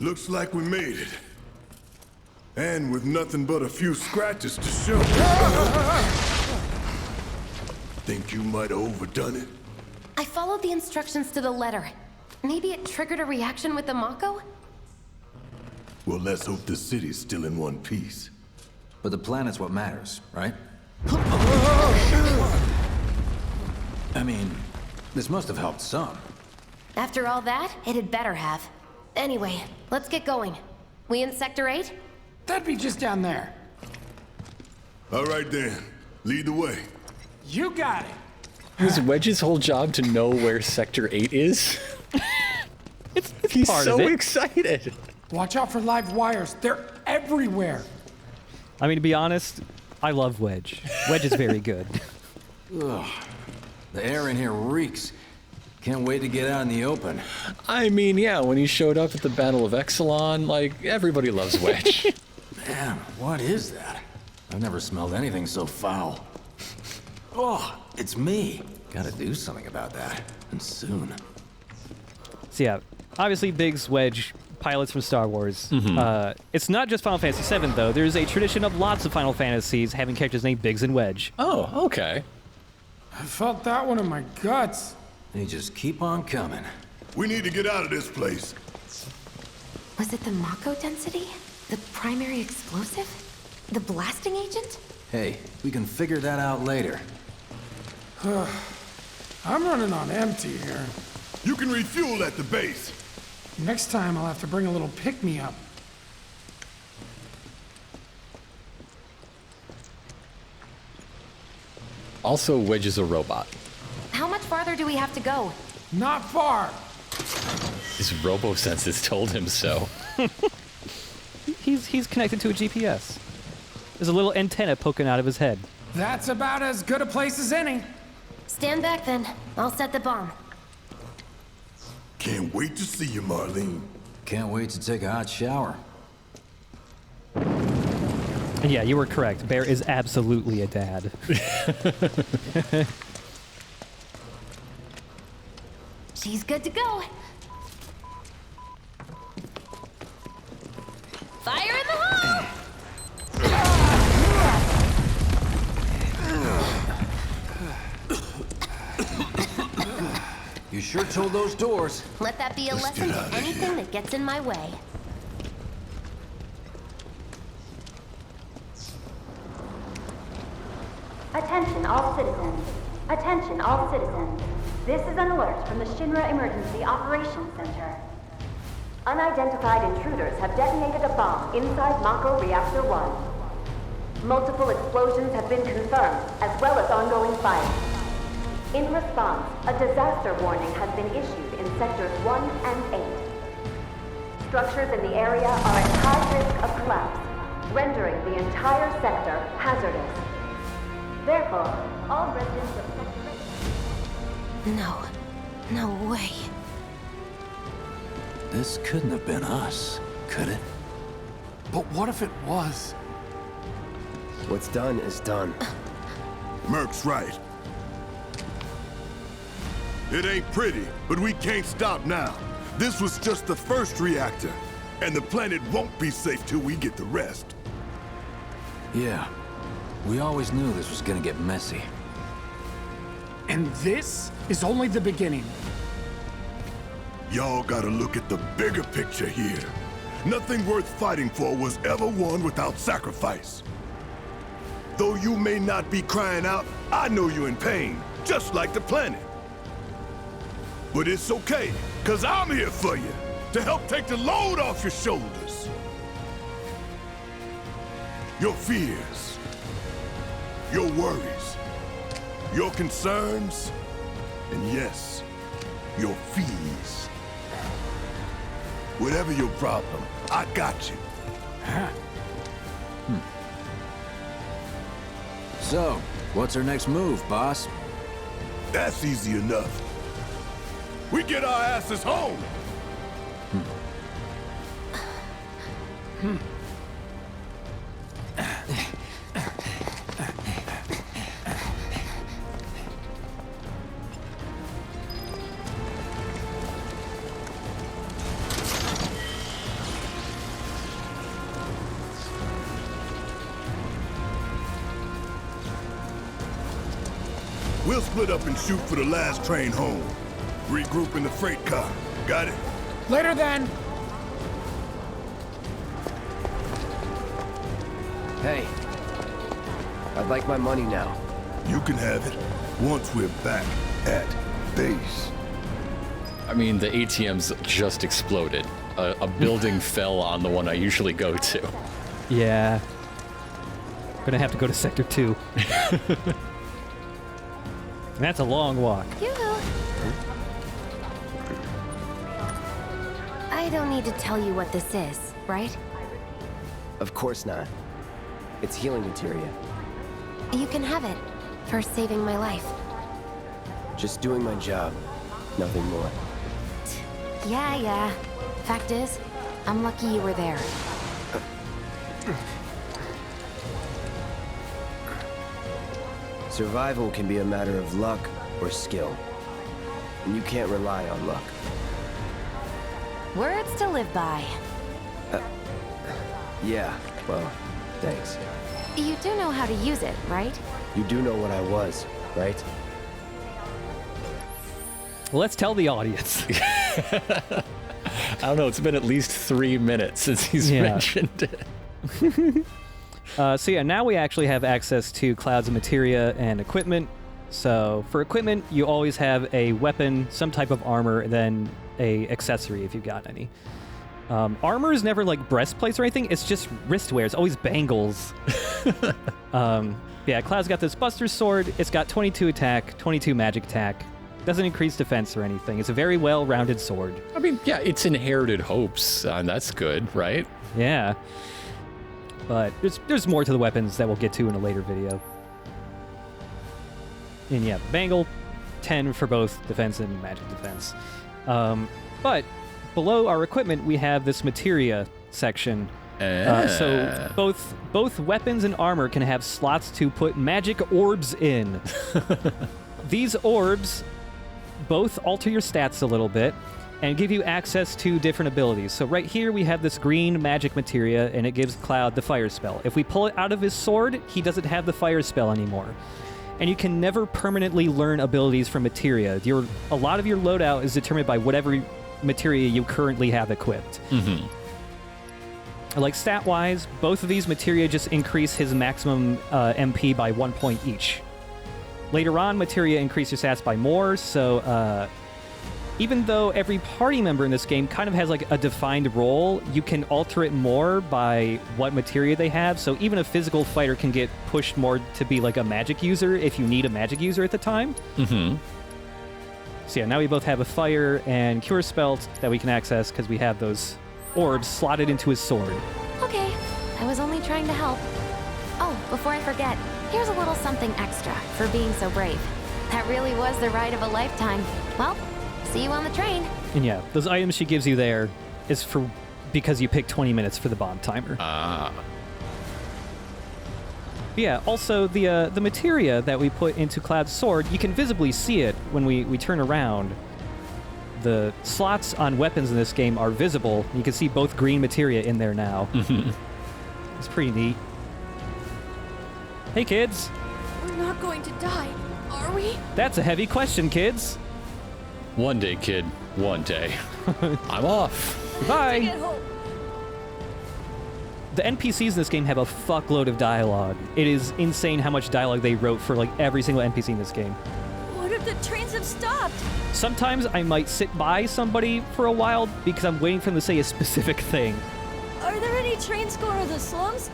Looks like we made it. And with nothing but a few scratches to show. Think you might have overdone it? I followed the instructions to the letter. Maybe it triggered a reaction with the Mako? Well, let's hope the city's still in one piece. But the planet's what matters, right? I mean, this must have helped some. After all that, it had better have. Anyway, let's get going. We in Sector 8? That'd be just down there. All right then, lead the way. You got it. Is Wedge's whole job to know where Sector 8 is? He's part so of it. excited. Watch out for live wires. They're everywhere. I mean, to be honest, I love Wedge. Wedge is very good. Ugh. The air in here reeks. Can't wait to get out in the open. I mean, yeah, when he showed up at the Battle of Exelon, like, everybody loves Wedge. Man, what is that? I've never smelled anything so foul. Oh, it's me. Gotta do something about that. And soon. So yeah, obviously Biggs, Wedge, pilots from Star Wars. It's not just Final Fantasy VII, though. There's a tradition of lots of Final Fantasies having characters named Biggs and Wedge. Oh, okay. I felt that one in my guts. They just keep on coming. We need to get out of this place. Was it the Mako density? The primary explosive? The blasting agent? Hey, we can figure that out later. I'm running on empty here. You can refuel at the base. Next time I'll have to bring a little pick-me-up. Also, Wedge is a robot. How much farther do we have to go? Not far. His robo-senses told him so. He's connected to a GPS. There's a little antenna poking out of his head. That's about as good a place as any. Stand back then. I'll set the bomb. Can't wait to see you, Marlene. Can't wait to take a hot shower. And yeah, you were correct. Bear is absolutely a dad. She's good to go. Fire in the hole! You sure told those doors. Let that be a lesson to anything that gets in my way. Attention all citizens. Attention all citizens. This is an alert from the Shinra Emergency Operations Center. Unidentified intruders have detonated a bomb inside Mako Reactor 1. Multiple explosions have been confirmed, as well as ongoing fire. In response, a disaster warning has been issued in Sectors 1 and 8. Structures in the area are at high risk of collapse, rendering the entire sector hazardous. Therefore, all residents of Sector 8... No way. This couldn't have been us, could it? But what if it was? What's done is done. Merc's right. It ain't pretty, but we can't stop now. This was just the first reactor, and the planet won't be safe till we get the rest. Yeah. We always knew this was gonna get messy. And this is only the beginning. Y'all gotta look at the bigger picture here. Nothing worth fighting for was ever won without sacrifice. Though you may not be crying out, I know you're in pain, just like the planet. But it's okay, 'cause I'm here for you, to help take the load off your shoulders. Your fears, your worries, your concerns, and yes, your fees. Whatever your problem, I got you. So, what's our next move, boss? That's easy enough. We get our asses home. We'll split up and shoot for the last train home. Regroup in the freight car. Got it? Later then. Hey. I'd like my money now. You can have it once we're back at base. I mean, the ATM's just exploded. A building fell on the one I usually go to. Yeah. Gonna have to go to Sector 2. And that's a long walk. Yoo-hoo. I don't need to tell you what this is, right? Of course not. It's healing materia. You can have it for saving my life. Just doing my job. Nothing more. Yeah. Fact is, I'm lucky you were there. Survival can be a matter of luck or skill. And you can't rely on luck. Words to live by. Yeah, well, thanks. You do know how to use it, right? You do know what I was, right? Let's tell the audience. I don't know, it's been at least 3 minutes since he's mentioned it. So yeah, now we actually have access to clouds of materia and equipment. So for equipment, you always have a weapon, some type of armor, and then a accessory if you've got any. Armor is never like breastplates or anything, it's just wristwear. It's always bangles. Yeah, Cloud's got this Buster Sword. It's got 22 attack, 22 magic attack. Doesn't increase defense or anything. It's a very well-rounded sword. I mean, yeah, it's inherited hopes, and that's good, right? Yeah. But there's more to the weapons that we'll get to in a later video. And yeah, bangle, 10 for both defense and magic defense. But below our equipment, we have this materia section. So both weapons and armor can have slots to put magic orbs in. These orbs both alter your stats a little bit and give you access to different abilities. So right here we have this green magic materia, and it gives Cloud the fire spell. If we pull it out of his sword, he doesn't have the fire spell anymore. And you can never permanently learn abilities from materia. A lot of your loadout is determined by whatever materia you currently have equipped. Mm-hmm. Like stat-wise, both of these materia just increase his maximum MP by 1 point each. Later on, materia increase your stats by more, so even though every party member in this game kind of has like a defined role, you can alter it more by what materia they have. So even a physical fighter can get pushed more to be like a magic user if you need a magic user at the time. Mm-hmm. So yeah, now we both have a fire and cure spell that we can access because we have those orbs slotted into his sword. Okay, I was only trying to help. Oh, before I forget, here's a little something extra for being so brave. That really was the ride of a lifetime. Well, see you on the train. And yeah, those items she gives you there is because you pick 20 minutes for the bomb timer. Yeah, also the materia that we put into Cloud's sword, you can visibly see it when we turn around. The slots on weapons in this game are visible. You can see both green materia in there now. It's pretty neat. Hey, kids. We're not going to die, are we? That's a heavy question, kids. One day, kid. One day. I'm off. Bye. The NPCs in this game have a fuckload of dialogue. It is insane how much dialogue they wrote for like every single NPC in this game. What if the trains have stopped? Sometimes I might sit by somebody for a while because I'm waiting for them to say a specific thing. Are there any trains going to the slums?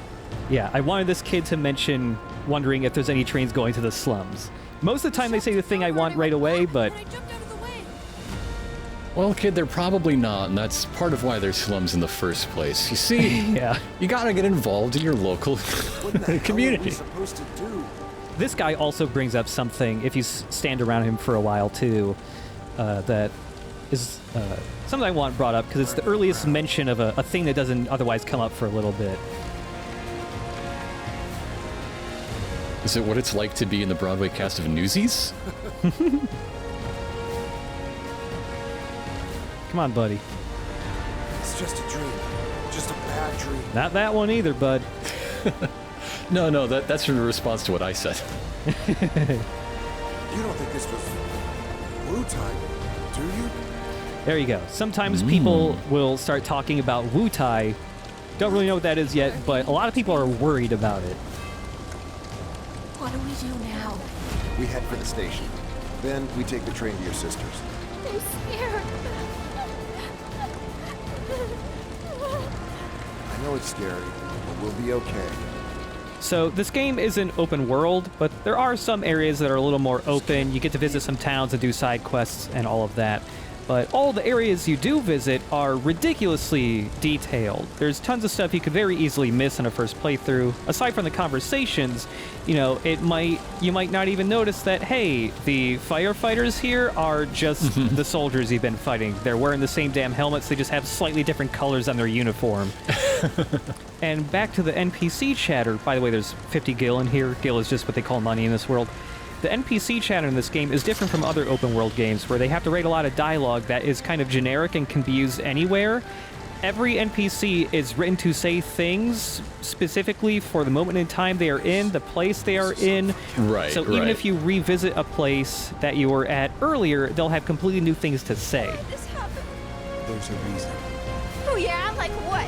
Yeah, I wanted this kid to mention wondering if there's any trains going to the slums. Most of the time they say the thing I want right away, but... Well, kid, they're probably not, and that's part of why there's slums in the first place. You see, yeah, you gotta get involved in your local community. This guy also brings up something, if you stand around him for a while too, that is something I want brought up, because it's the earliest mention of a thing that doesn't otherwise come up for a little bit. Is it what it's like to be in the Broadway cast of Newsies? Come on, buddy. It's just a dream. Just a bad dream. Not that one either, bud. No, that's in response to what I said. You don't think this was Wu-Tai, do you? There you go. Sometimes people will start talking about Wu-Tai. Don't really know what that is yet, but a lot of people are worried about it. What do we do now? We head for the station. Then we take the train to your sister's. I'm scared. I know it's scary, but we'll be okay. So this game isn't open world, but there are some areas that are a little more open. You get to visit some towns and do side quests and all of that. But all the areas you do visit are ridiculously detailed. There's tons of stuff you could very easily miss in a first playthrough. Aside from the conversations, you know, you might not even notice that, hey, the firefighters here are just the soldiers you've been fighting. They're wearing the same damn helmets, they just have slightly different colors on their uniform. And back to the NPC chatter. By the way, there's 50 gil in here. Gil is just what they call money in this world. The NPC chatter in this game is different from other open world games where they have to write a lot of dialogue that is kind of generic and can be used anywhere. Every NPC is written to say things specifically for the moment in time they are in, the place they are in. Right. So even if you revisit a place that you were at earlier, they'll have completely new things to say. This happened. There's a reason. Oh yeah, like what?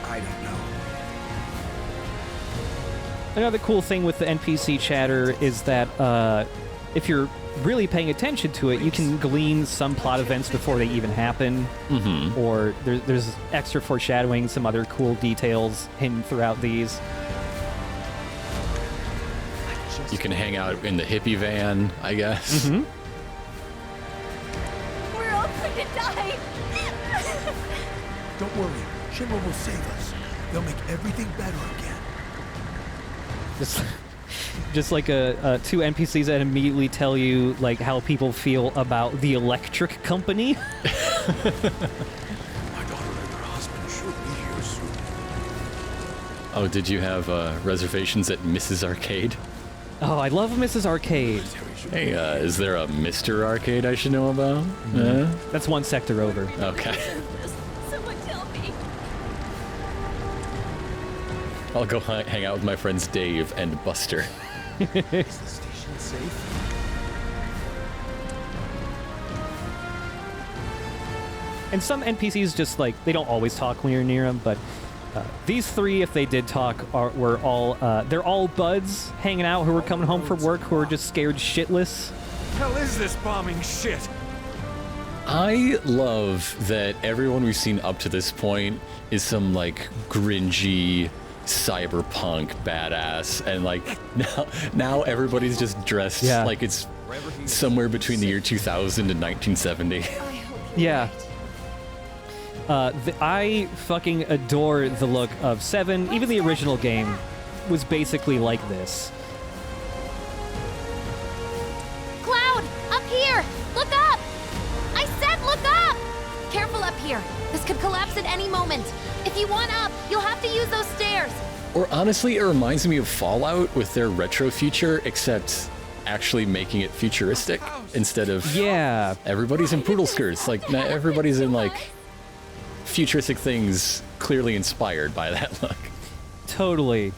I don't know. Another cool thing with the NPC chatter is that if you're really paying attention to it, you can glean some plot events before they even happen. Or there's extra foreshadowing, some other cool details hidden throughout these. You can hang out in the hippie van, I guess. We're all going to die. Don't worry, Shinra will save us. They'll make everything better again. Just like two NPCs that immediately tell you like how people feel about the electric company. My daughter and her husband should be here soon. Oh, did you have reservations at Mrs. Arcade? Oh, I love Mrs. Arcade. Hey, is there a Mr. Arcade I should know about? That's one sector over. Okay. Someone tell me. I'll go hang out with my friends Dave and Buster. Is the station safe? And some NPCs just like, they don't always talk when you're near them, but these three, if they did talk, they're all buds hanging out who are coming home from work who are just scared shitless. Hell is this bombing shit? I love that everyone we've seen up to this point is some like gringy cyberpunk badass, and like now everybody's just dressed like it's somewhere between the year 2000 and 1970. Yeah. I fucking adore the look of 7. Even the original game was basically like this. Cloud! Up here! Look up! I said look up! Careful up here. This could collapse at any moment. If you want up, you'll have to use those stairs. Or honestly, it reminds me of Fallout with their retro future, except actually making it futuristic instead of everybody's in poodle skirts. Like everybody's in like futuristic things clearly inspired by that look. Totally.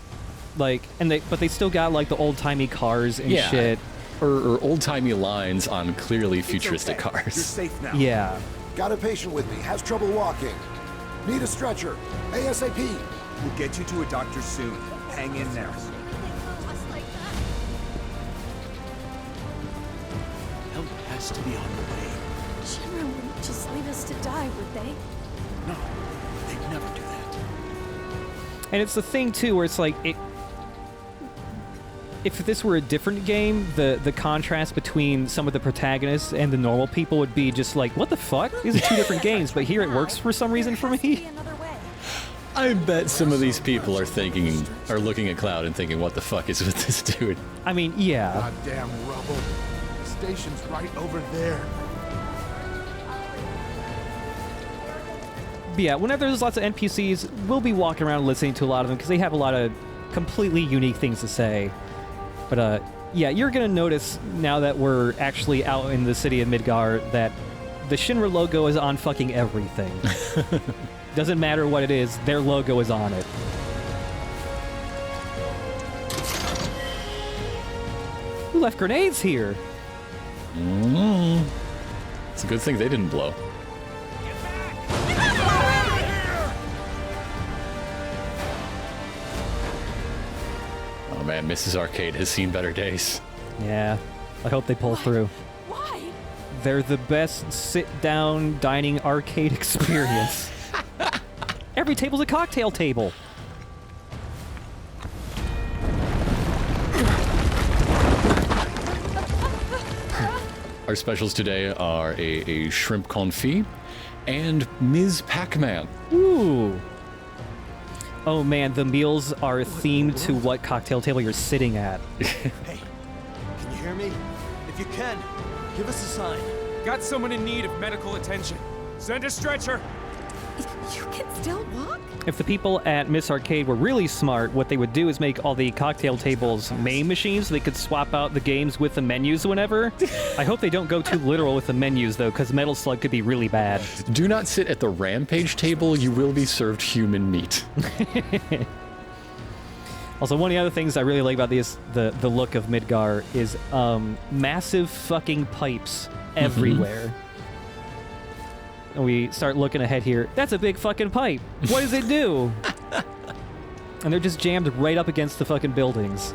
Like, but they still got like the old-timey cars and shit. Or old-timey lines on clearly futuristic cars. You're safe now. Yeah. Got a patient with me, has trouble walking. Need a stretcher. ASAP. We'll get you to a doctor soon. Hang in there. Help has to be on the way. Shinra wouldn't just leave us to die, would they? No, they'd never do that. And it's the thing too where it's like if this were a different game, the contrast between some of the protagonists and the normal people would be just like, what the fuck? These are two different games, but here it works for some reason for me. I bet some of these people are looking at Cloud and thinking, what the fuck is with this dude? I mean, yeah. Goddamn rubble. The station's right over there. But yeah, whenever there's lots of NPCs, we'll be walking around listening to a lot of them because they have a lot of completely unique things to say. But yeah, you're going to notice now that we're actually out in the city of Midgar that the Shinra logo is on fucking everything. Doesn't matter what it is, their logo is on it. left grenades here? It's a good thing they didn't blow. Oh man, Mrs. Arcade has seen better days. Yeah, I hope they pull through. Why? They're the best sit-down dining arcade experience. Every table's a cocktail table. Our specials today are a shrimp confit and Ms. Pac-Man. Ooh. Oh man, the meals are themed to what cocktail table you're sitting at. Hey, can you hear me? If you can, give us a sign. Got someone in need of medical attention. Send a stretcher. You can still walk? If the people at Miss Arcade were really smart, what they would do is make all the cocktail tables main machines so they could swap out the games with the menus whenever. I hope they don't go too literal with the menus, though, because Metal Slug could be really bad. Do not sit at the Rampage table. You will be served human meat. Also, one of the other things I really like about the look of Midgar is massive fucking pipes everywhere. And we start looking ahead here. That's a big fucking pipe. What does it do? And they're just jammed right up against the fucking buildings.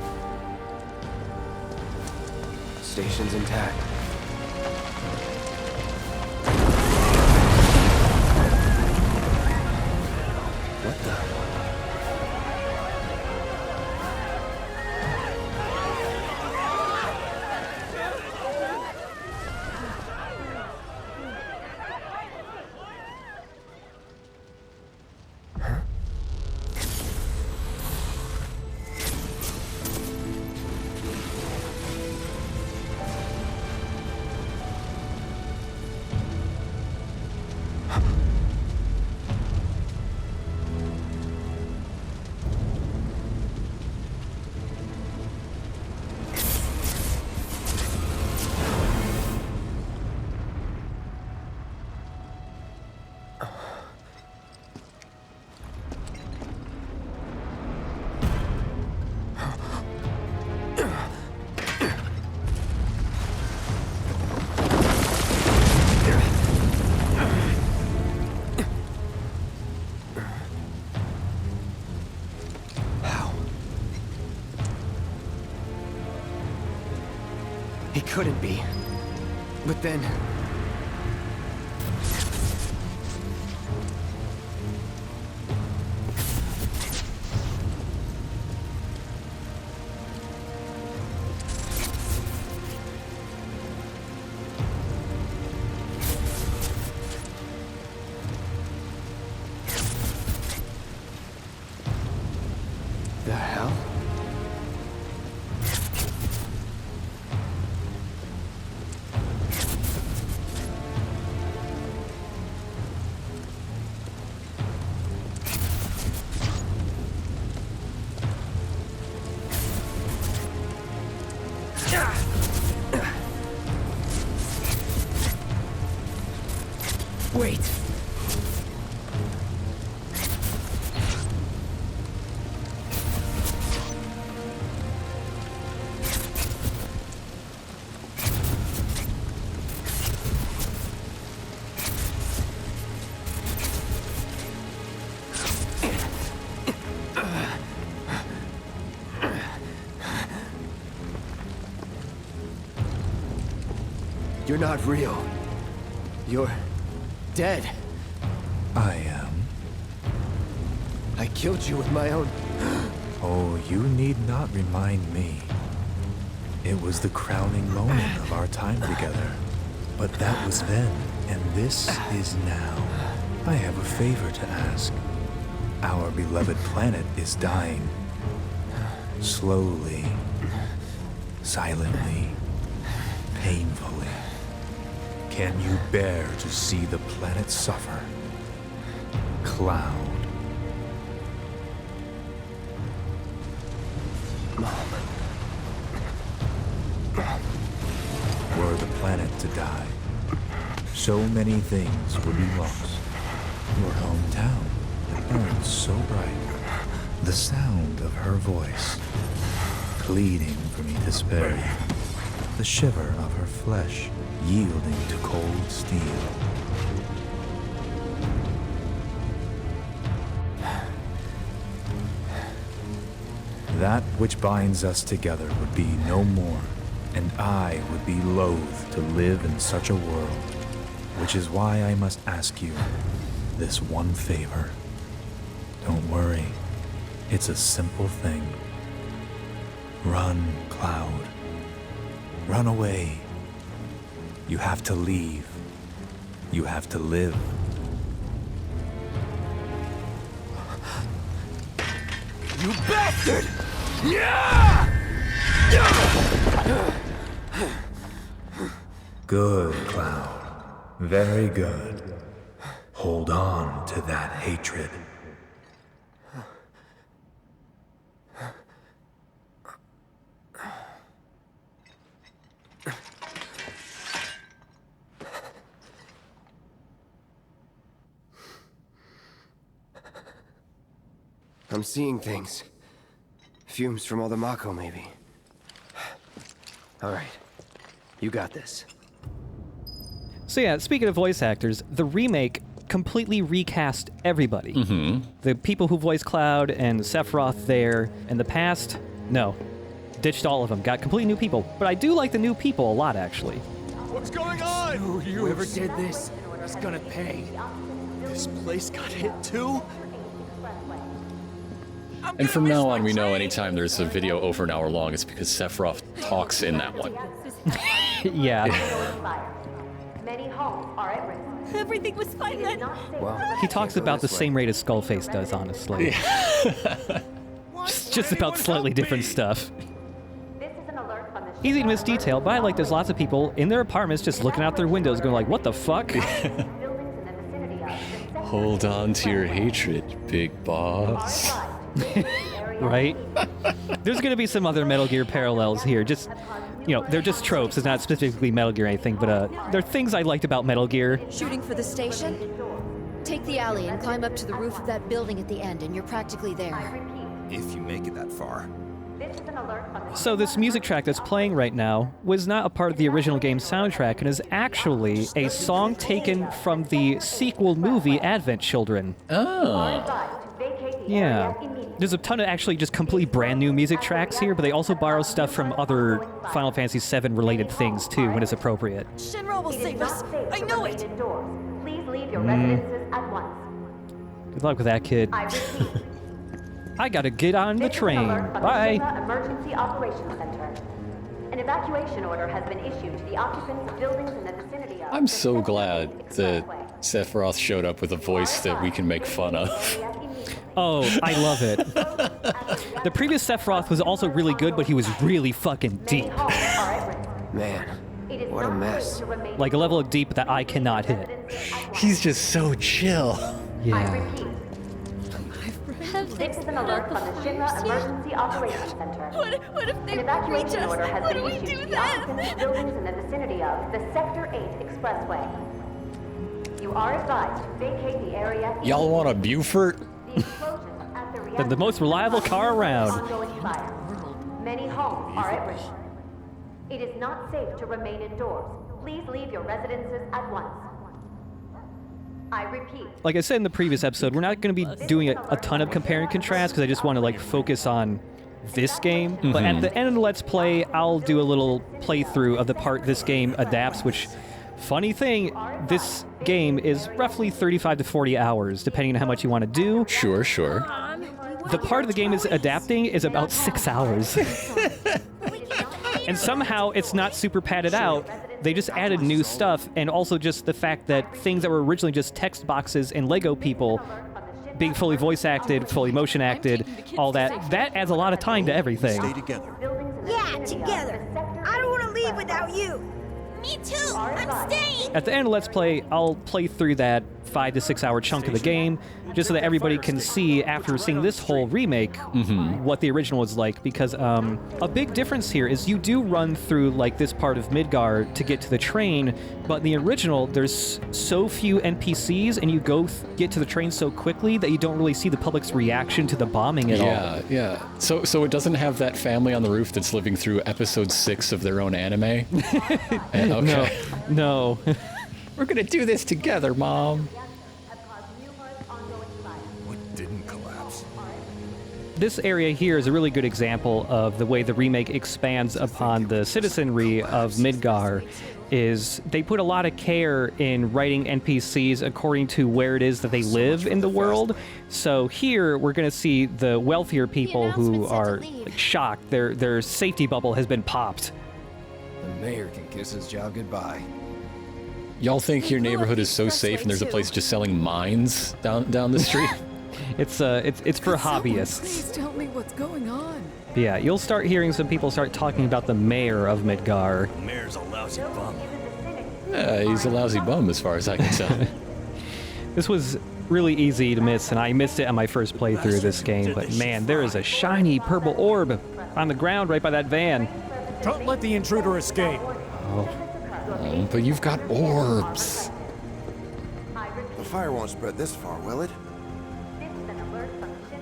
Station's intact. What the? He couldn't be. But then... the hell? Wait. You're not real. You're dead. I am. I killed you with my own... Oh, you need not remind me. It was the crowning moment of our time together. But that was then, and this is now. I have a favor to ask. Our beloved planet is dying. Slowly. Silently. Painfully. Can you bear to see the planet suffer? Cloud. Mom. Were the planet to die, so many things would be lost. Your hometown that burns so bright. The sound of her voice, pleading for me to spare you. the shiver of her flesh yielding to cold steel. That which binds us together would be no more, and I would be loath to live in such a world, which is why I must ask you this one favor. Don't worry, it's a simple thing. Run, Cloud. Run away. You have to leave. You have to live. You bastard! Yeah! Good, Cloud. Very good. Hold on to that hatred. I'm seeing things. Fumes from all the Mako, maybe. All right. You got this. So yeah, speaking of voice actors, the remake completely recast everybody. The people who voiced Cloud and Sephiroth there in the past, no. Ditched all of them, got completely new people. But I do like the new people a lot, actually. What's going on? Whoever did this is gonna pay. This place got hit too? And from now on, we know anytime there's a video over an hour long, it's because Sephiroth talks in that one. Yeah. Many homes are at risk. Everything was fine then. He talks about the same rate as Skullface does, honestly. just about slightly different stuff. Easy to miss detail, but I like there's lots of people in their apartments just looking out their windows going like, what the fuck? Hold on to your hatred, big boss. Right? There's gonna be some other Metal Gear parallels here. Just, you know, they're just tropes. It's not specifically Metal Gear or anything, but they're things I liked about Metal Gear. Shooting for the station? Take the alley and climb up to the roof of that building at the end, and you're practically there. If you make it that far. So this music track that's playing right now was not a part of the original game's soundtrack and is actually a song taken from the sequel movie Advent Children. Oh. Yeah. There's a ton of actually just completely brand new music tracks here, but they also borrow stuff from other Final Fantasy VII related things too when it's appropriate. Shinra will save us. I know it. Please leave your residences at once. Good luck with that, kid. I gotta get on the train. Bye. Emergency Operations Center. An evacuation order has been issued to the occupants of buildings in the vicinity of... I'm so glad that Sephiroth showed up with a voice that we can make fun of. Oh, I love it. The previous Sephiroth was also really good, but he was really fucking deep. Man, what a mess. Like a level of deep that I cannot hit. He's just so chill. Yeah. This is an alert from the Shinra Emergency Operations Center. What if they An evacuation reach us? order has What been do we issued do to the then? occupants of buildings in the vicinity of the Sector 8 Expressway. You are advised to vacate the area. Y'all want a Buford? The most reliable car around. Ongoing fire. Many homes are at risk. It is not safe to remain indoors. Please leave your residences at once. I repeat. Like I said in the previous episode, we're not going to be doing a ton of compare and contrast because I just want to like focus on this game. But at the end of the Let's Play, I'll do a little playthrough of the part this game adapts, which, funny thing, this game is roughly 35 to 40 hours, depending on how much you want to do. Sure. The part of the game is adapting is about 6 hours. And somehow it's not super padded out. They just added new stuff, and also just the fact that things that were originally just text boxes and Lego people being fully voice acted, fully motion acted, all that adds a lot of time to everything. Yeah, together. I don't want to leave without you. Me too! I'm staying! At the end of Let's Play, I'll play through that 5 to 6 hour chunk of the game, just so that everybody can see, after seeing this whole remake, what the original was like. Because a big difference here is you do run through like this part of Midgar to get to the train, but in the original, there's so few NPCs, and you get to the train so quickly that you don't really see the public's reaction to the bombing at all. Yeah. So it doesn't have that family on the roof that's living through episode 6 of their own anime? Okay. No. We're gonna do this together, Mom. What didn't collapse? This area here is a really good example of the way the remake expands upon the citizenry of Midgar. Is they put a lot of care in writing NPCs according to where it is that they live in the world. So here we're going to see the wealthier people who are like, shocked. Their safety bubble has been popped. The mayor can kiss his job goodbye. Y'all think your neighborhood is so safe and there's a place just selling mines down the street? It's for hobbyists. Please tell me what's going on. Yeah, you'll start hearing some people start talking about the mayor of Midgar. The mayor's a lousy bum. Yeah, he's a lousy bum as far as I can tell. This was really easy to miss, and I missed it on my first playthrough of this game, but man, there is a shiny purple orb on the ground right by that van. Don't let the intruder escape. Oh, but you've got orbs. The fire won't spread this far, will it?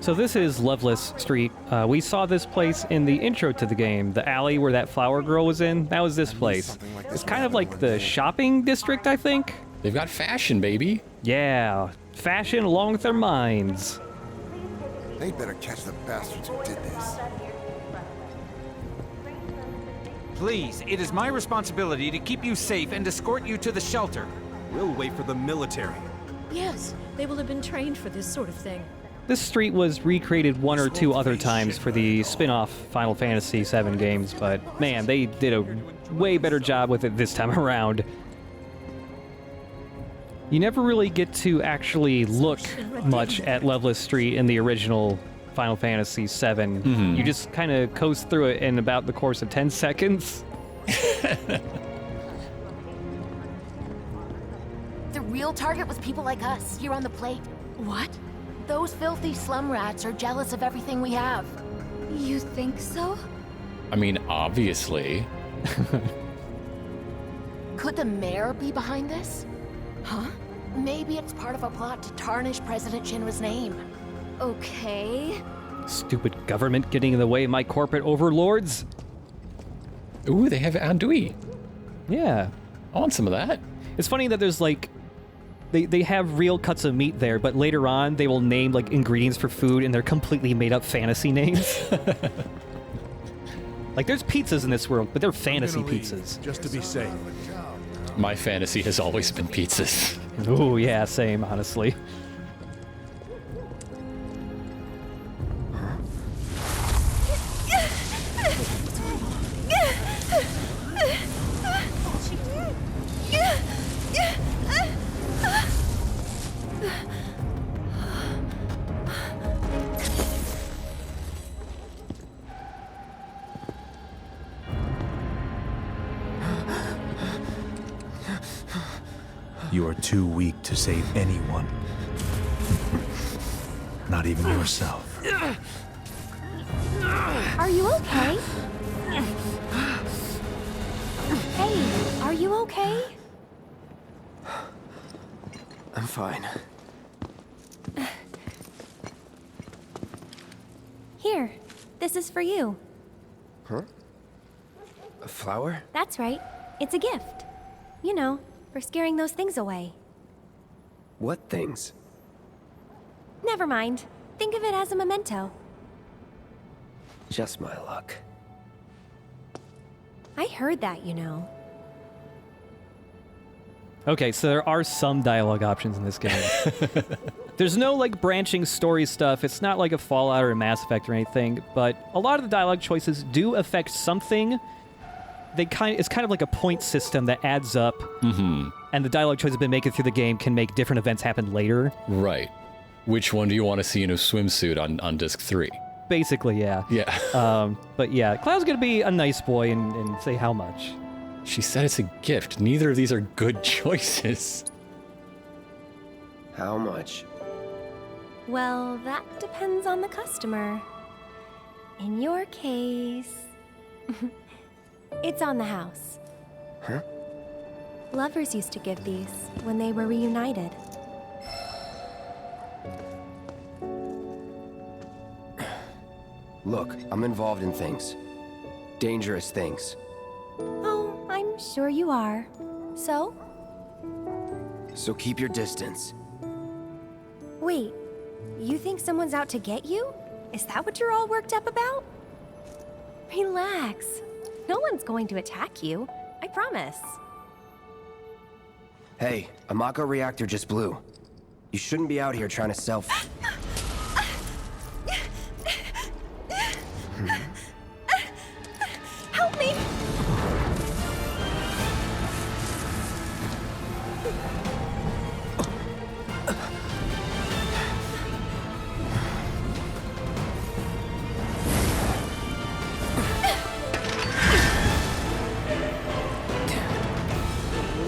So this is Loveless Street. We saw this place in the intro to the game. The alley where that flower girl was in, that was this place. It's kind of like the shopping district, I think. They've got fashion, baby. Yeah, fashion along with their minds. They'd better catch the bastards who did this. Please, it is my responsibility to keep you safe and escort you to the shelter. We'll wait for the military. Yes, they will have been trained for this sort of thing. This street was recreated 1 or 2 other times for the spin-off Final Fantasy VII games, but man, they did a way better job with it this time around. You never really get to actually look much at Loveless Street in the original Final Fantasy VII. You just kind of coast through it in about the course of 10 seconds. The real target was people like us, here on the plate. What? Those filthy slum rats are jealous of everything we have. You think so? I mean, obviously. Could the mayor be behind this? Huh? Maybe it's part of a plot to tarnish President Shinra's name. Okay. Stupid government getting in the way of my corporate overlords. Ooh, they have andouille. Yeah. I want some of that. It's funny that there's like they have real cuts of meat there, but later on they will name like ingredients for food and they're completely made up fantasy names. Like there's pizzas in this world, but they're fantasy pizzas. Just to be safe. My fantasy has always been pizzas. Oh yeah, same, honestly. You are too weak to save anyone. Not even yourself. Are you okay? Hey, are you okay? I'm fine. Here, this is for you. Huh? A flower? That's right. It's a gift. You know, for scaring those things away. What things? Never mind. Think of it as a memento. Just my luck. I heard that, you know. Okay, so there are some dialogue options in this game. There's no like branching story stuff. It's not like a Fallout or a Mass Effect or anything, but a lot of the dialogue choices do affect something. It's kind of like a point system that adds up, and the dialogue choices have been making through the game can make different events happen later. Right. Which one do you want to see in a swimsuit on disc 3? Basically, yeah. Yeah. But yeah, Cloud's gonna be a nice boy and say how much. She said it's a gift. Neither of these are good choices. How much? Well, that depends on the customer. In your case, it's on the house. Huh? Lovers used to give these when they were reunited. Look, I'm involved in things. Dangerous things. Oh, I'm sure you are. So? So keep your distance. Wait, you think someone's out to get you? Is that what you're all worked up about? Relax. No one's going to attack you. I promise. Hey, a Mako reactor just blew. You shouldn't be out here trying to self... Help me!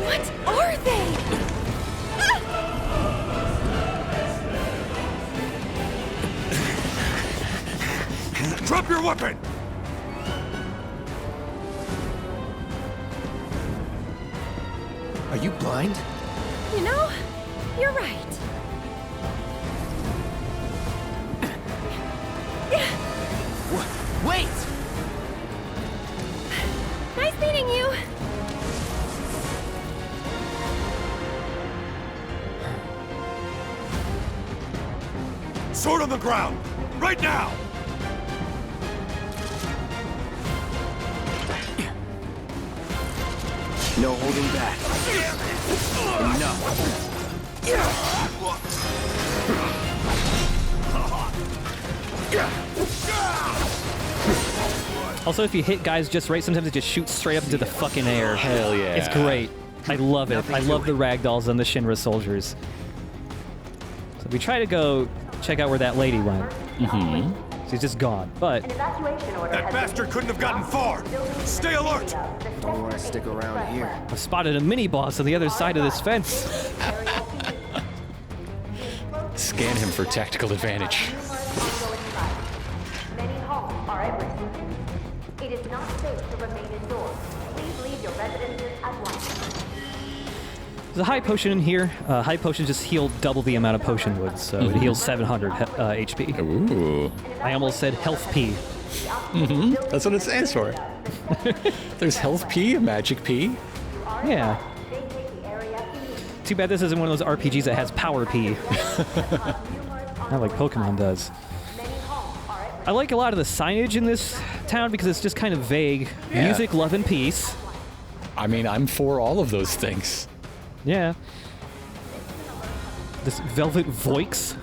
What are they? Drop your weapon! Are you blind? You know, you're right. Wait! Nice meeting you. Sword on the ground! Right now! No holding back. Also, if you hit guys just right, sometimes it just shoots straight up into the fucking air. Hell yeah. It's great. I love it. I love the ragdolls and the Shinra soldiers. So we try to go check out where that lady went. She's just gone, but... That bastard couldn't have gotten far! Stay alert! Don't want to stick around here. I spotted a mini-boss on the other side of this fence. Scan him for tactical advantage. Many homes are at risk. It is not safe to remain indoors. Please leave your residences at once. There's a high potion in here. High potion just heal double the amount of potion would, so it heals 700 HP. Ooh. I almost said health P. That's what it stands for. There's health P, magic P. Yeah. Too bad this isn't one of those RPGs that has power P. Not like Pokemon does. I like a lot of the signage in this town because it's just kind of vague. Yeah. Music, love, and peace. I mean, I'm for all of those things. Yeah. This Velvet Voix.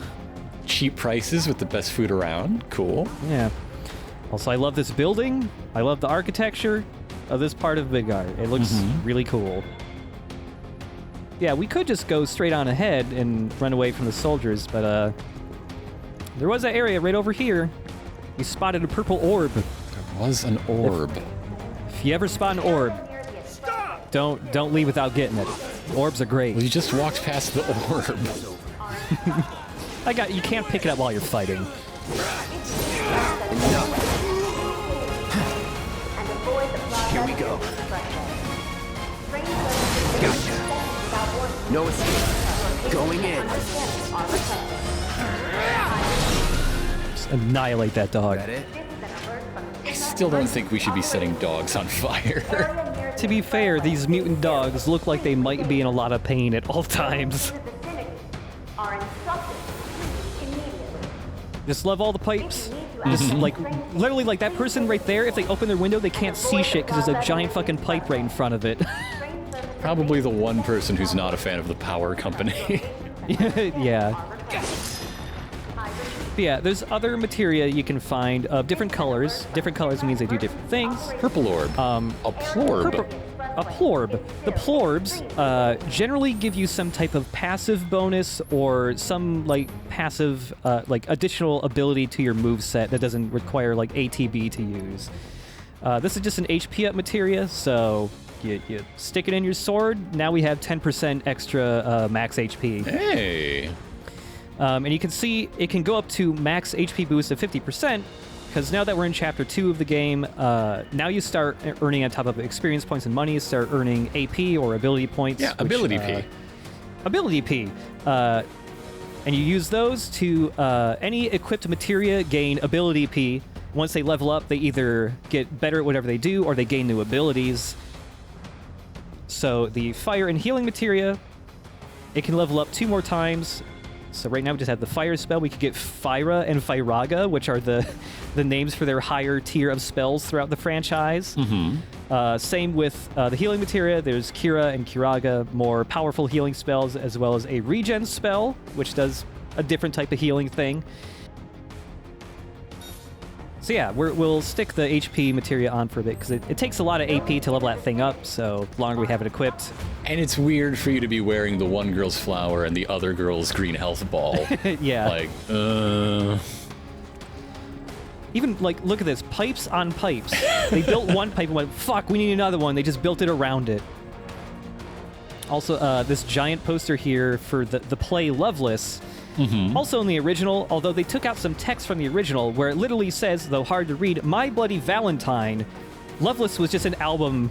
Cheap prices with the best food around. Cool. Yeah. Also, I love this building. I love the architecture of this part of Midgar. It looks really cool. Yeah, we could just go straight on ahead and run away from the soldiers, but there was an area right over here. We spotted a purple orb. There was an orb. If you ever spot an orb, don't leave without getting it. Orbs are great. Well, you just walked past the orb. You can't pick it up while you're fighting. Here we go. Gotcha. No escape. Going in. Just annihilate that dog. That it? I still don't think we should be setting dogs on fire. To be fair, these mutant dogs look like they might be in a lot of pain at all times. Just love all the pipes. Just like, literally like that person right there, if they open their window, they can't see shit because there's a giant fucking pipe right in front of it. Probably the one person who's not a fan of the power company. Yeah. But yeah, there's other materia you can find of different colors. Different colors means they do different things. Purple orb. A plorb. A plorb. The plorbs generally give you some type of passive bonus or some like passive like additional ability to your move set that doesn't require like ATB to use. This is just an HP up materia, so You stick it in your sword. Now we have 10% extra max HP. Hey. And you can see it can go up to max HP boost of 50%, because now that we're in Chapter 2 of the game, now you start earning on top of experience points and money, start earning AP or ability points. Yeah, ability P. Ability P. And you use those to, any equipped materia gain ability P. Once they level up, they either get better at whatever they do, or they gain new abilities. So the fire and healing materia, it can level up 2 more times. So right now we just have the fire spell. We could get Fyra and Fyraga, which are the names for their higher tier of spells throughout the franchise. Same with the healing materia. There's Kira and Kiraga, more powerful healing spells, as well as a regen spell, which does a different type of healing thing. So yeah, we'll stick the HP materia on for a bit, because it takes a lot of AP to level that thing up, so the longer we have it equipped. And it's weird for you to be wearing the one girl's flower and the other girl's green health ball. Yeah. Like, Even, like, look at this. Pipes on pipes. They built one pipe and went, fuck, we need another one. They just built it around it. Also, this giant poster here for the play Loveless. Also in the original, although they took out some text from the original where it literally says, though hard to read, My Bloody Valentine. Loveless was just an album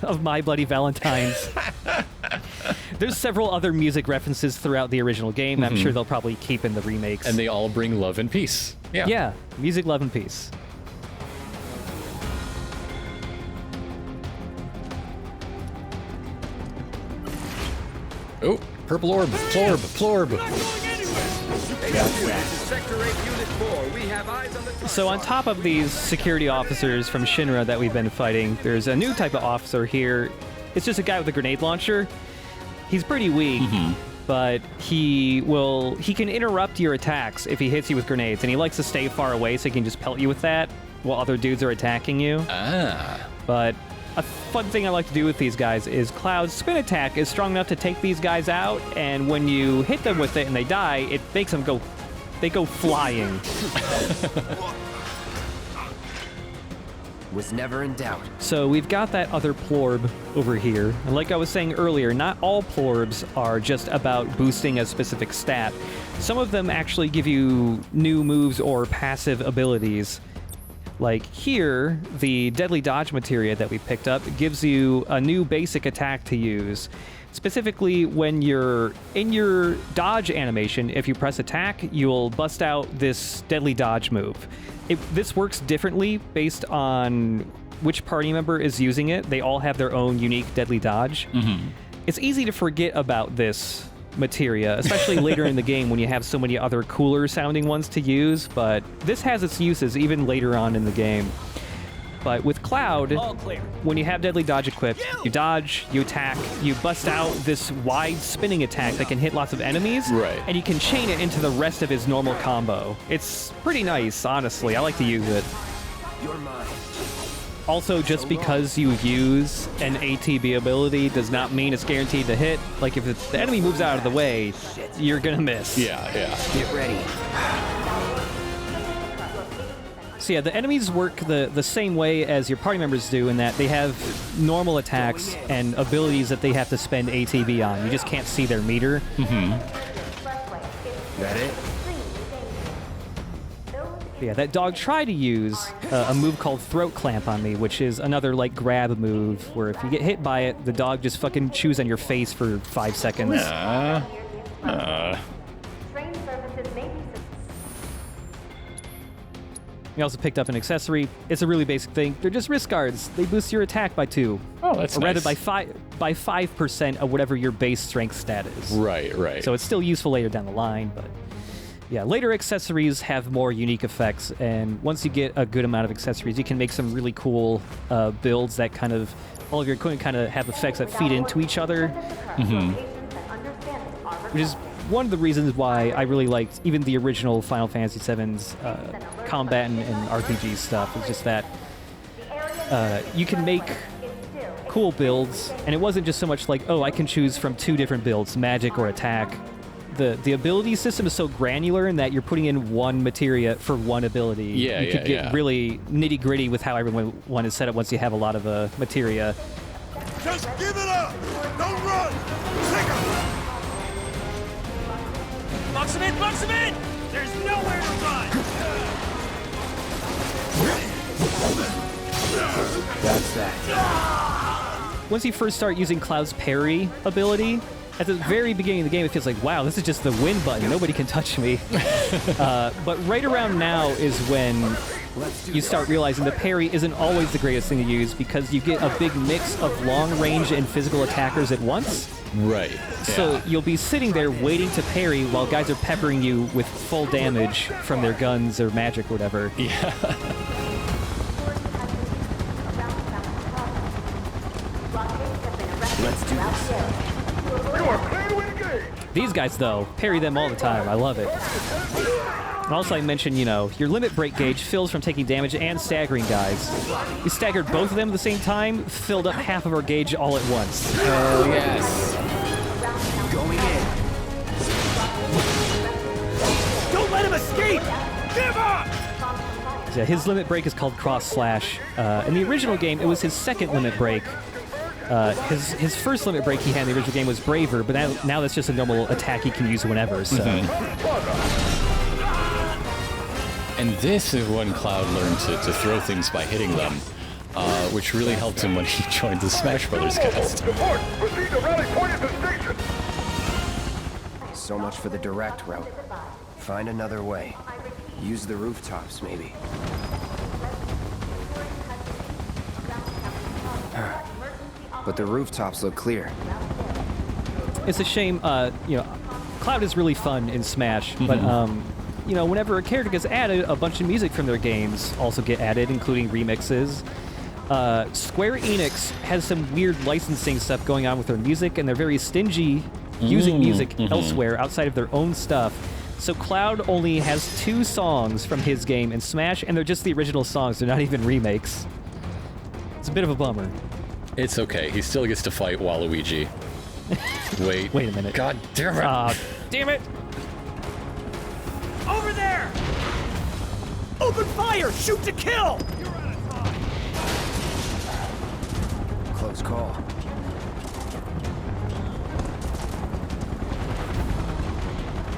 of My Bloody Valentines. There's several other music references throughout the original game that I'm sure they'll probably keep in the remakes. And they all bring love and peace. Yeah. Yeah, music, love, and peace. Oh, purple orb, plorb. So on top of these security officers from Shinra that we've been fighting, there's a new type of officer here. It's just a guy with a grenade launcher. He's pretty weak, but he can interrupt your attacks if he hits you with grenades, and he likes to stay far away so he can just pelt you with that while other dudes are attacking you. But a fun thing I like to do with these guys is Cloud's spin attack is strong enough to take these guys out, and when you hit them with it and they die, it makes them go flying. Was never in doubt. So we've got that other plorb over here. And like I was saying earlier, not all plorbs are just about boosting a specific stat. Some of them actually give you new moves or passive abilities. Like here, the Deadly Dodge materia that we picked up gives you a new basic attack to use. Specifically, when you're in your dodge animation, if you press attack, you'll bust out this Deadly Dodge move. This works differently based on which party member is using it. They all have their own unique Deadly Dodge. It's easy to forget about this materia, especially later in the game when you have so many other cooler sounding ones to use, but this has its uses even later on in the game. But with Cloud, when you have Deadly Dodge equipped, you dodge, you attack, you bust out this wide spinning attack that can hit lots of enemies, and you can chain it into the rest of his normal combo. It's pretty nice, honestly. I like to use it. Also, just because you use an ATB ability does not mean it's guaranteed to hit. Like, if the enemy moves out of the way, you're gonna miss. Yeah. Get ready. So yeah, the enemies work the same way as your party members do in that they have normal attacks and abilities that they have to spend ATB on. You just can't see their meter. That it? Yeah, that dog tried to use a move called Throat Clamp on me, which is another, like, grab move, where if you get hit by it, the dog just fucking chews on your face for 5 seconds. We also picked up an accessory. It's a really basic thing. They're just wrist guards. They boost your attack by 2. Oh, that's or rather nice. by 5% of whatever your base strength stat is. Right. So it's still useful later down the line, but yeah, later accessories have more unique effects, and once you get a good amount of accessories, you can make some really cool builds that kind of, all of your equipment kind of have effects that feed into each other. Which is one of the reasons why I really liked even the original Final Fantasy VII's combat and RPG stuff. It's just that you can make cool builds, and it wasn't just so much like, oh, I can choose from 2 different builds, magic or attack. The ability system is so granular in that you're putting in one materia for one ability. You could get really nitty-gritty with how everyone is set up once you have a lot of materia. Just give it up! Don't run! Take him! Box him in! Box him in! There's nowhere to run! That's that. Once you first start using Cloud's parry ability, at the very beginning of the game, it feels like, wow, this is just the win button. Nobody can touch me. But right around now is when you start realizing the parry isn't always the greatest thing to use because you get a big mix of long-range and physical attackers at once. Right. So you'll be sitting there waiting to parry while guys are peppering you with full damage from their guns or magic or whatever. Yeah. Let's do this. These guys, though, parry them all the time. I love it. And also, I mentioned, you know, your limit break gauge fills from taking damage and staggering guys. We staggered both of them at the same time, filled up half of our gauge all at once. Oh, yes. Going in. Don't let him escape! Give up! Yeah, his limit break is called Cross Slash. In the original game, it was his second limit break. His first limit break he had in the original game was Braver, but now that's just a normal attack he can use whenever, so... And this is when Cloud learned to throw things by hitting them, which really helped him when he joined the Smash Brothers cast. So much for the direct route. Find another way. Use the rooftops, maybe. But the rooftops look clear. It's a shame, you know, Cloud is really fun in Smash, but, you know, whenever a character gets added, a bunch of music from their games also get added, including remixes. Square Enix has some weird licensing stuff going on with their music, and they're very stingy using music elsewhere outside of their own stuff. So Cloud only has 2 songs from his game in Smash, and they're just the original songs. They're not even remakes. It's a bit of a bummer. It's okay. He still gets to fight Waluigi. Wait. Wait a minute. God damn it. Damn it! Over there! Open fire! Shoot to kill! Close call.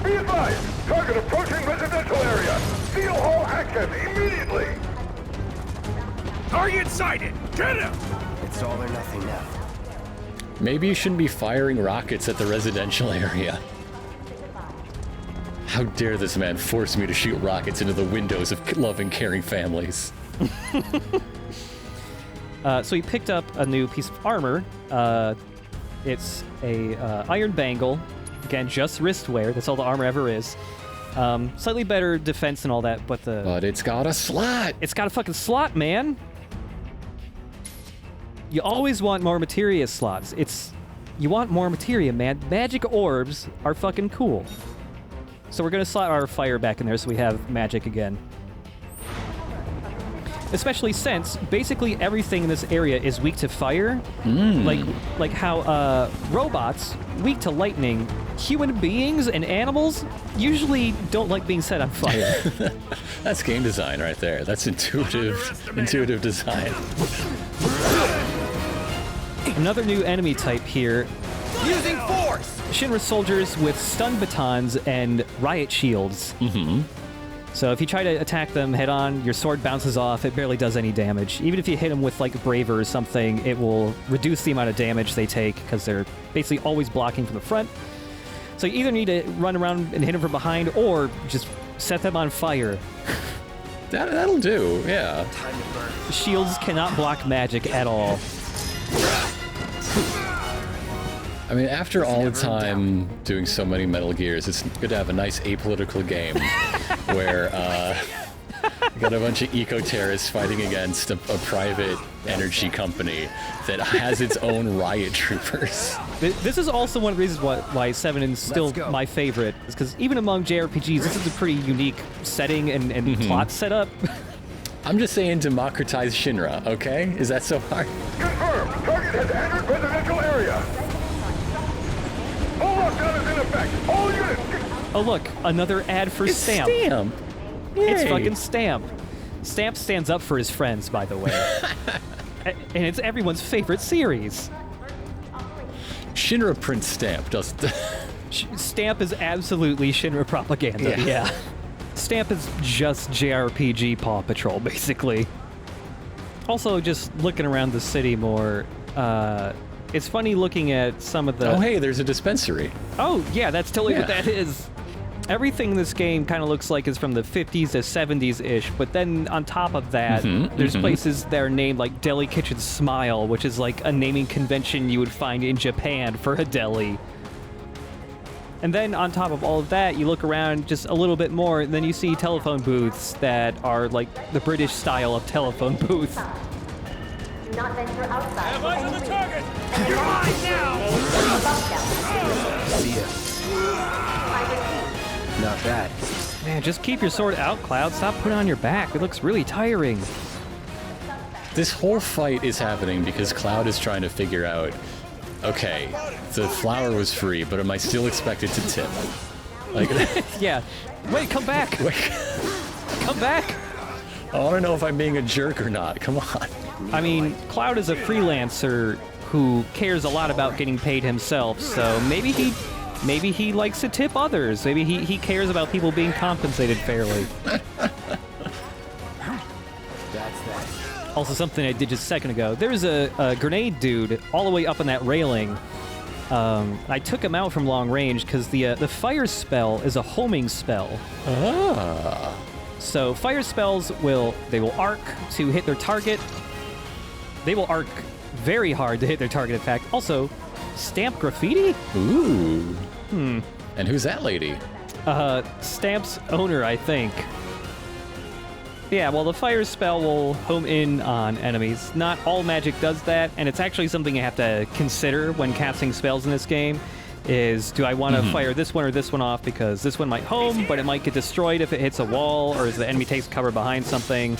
Be advised! Target approaching residential area! Seal all access immediately! Target sighted! Get him! It's all or nothing now. Maybe you shouldn't be firing rockets at the residential area. How dare this man force me to shoot rockets into the windows of loving, caring families. So he picked up a new piece of armor. It's a iron bangle. Again, just wristwear. That's all the armor ever is. Slightly better defense and all that, but it's got a slot! It's got a fucking slot, man! You always want more materia slots. You want more materia, man. Magic orbs are fucking cool. So we're gonna slot our fire back in there so we have magic again. Especially since basically everything in this area is weak to fire. Like how robots, weak to lightning, human beings and animals usually don't like being set on fire. That's game design right there. That's intuitive design. Another new enemy type here. Using force! Shinra soldiers with stun batons and riot shields. So if you try to attack them head on, your sword bounces off, it barely does any damage. Even if you hit them with like Braver or something, it will reduce the amount of damage they take because they're basically always blocking from the front. So you either need to run around and hit them from behind or just set them on fire. That'll do, yeah. Shields cannot block magic at all. I mean, after all the time doing so many Metal Gears, it's good to have a nice apolitical game where you got a bunch of eco-terrorists fighting against a private energy company that has its own riot troopers. This is also one of the reasons why 7 is still my favorite, is because even among JRPGs, this is a pretty unique setting and plot setup. I'm just saying democratize Shinra, okay? Is that so hard? Confirmed! Target has entered residential area! Full lockdown is in effect! All units! Oh look, another ad for Stamp. Stamp! It's Yay. fucking Stamp. Stamp stands up for his friends, by the way. And it's everyone's favorite series. Shinra prints Stamp. Stamp is absolutely Shinra propaganda. Yeah. Stamp is just JRPG Paw Patrol, basically. Also, just looking around the city more, it's funny looking at some of the... Oh, hey, there's a dispensary. Oh, yeah, that's totally what that is. Everything in this game kind of looks like it's from the 50s to 70s-ish, but then on top of that, there's places that are named like Deli Kitchen Smile, which is like a naming convention you would find in Japan for a deli. And then on top of all of that, you look around just a little bit more, and then you see telephone booths that are like the British style of telephone booth. Do not venture outside. Have eyes on the target! You're mine now! See ya. Not bad. Man, just keep your sword out, Cloud. Stop putting it on your back. It looks really tiring. This whole fight is happening because Cloud is trying to figure out, okay, the flower was free, but am I still expected to tip? Like, yeah. Wait, come back. Wait. Come back. I want to know if I'm being a jerk or not. Come on. I mean, Cloud is a freelancer who cares a lot about getting paid himself, so maybe he likes to tip others. Maybe he cares about people being compensated fairly. That's that. Also, something I did just a second ago. There's a grenade dude all the way up on that railing. I took him out from long range because the fire spell is a homing spell. Ah. So fire spells will arc to hit their target. They will arc very hard to hit their target, in fact. Also, Stamp graffiti? Ooh. And who's that lady? Stamp's owner, I think. Yeah, well, the fire spell will home in on enemies. Not all magic does that, and it's actually something you have to consider when casting spells in this game, is do I want to fire this one or this one off, because this one might home, but it might get destroyed if it hits a wall, or as the enemy takes cover behind something.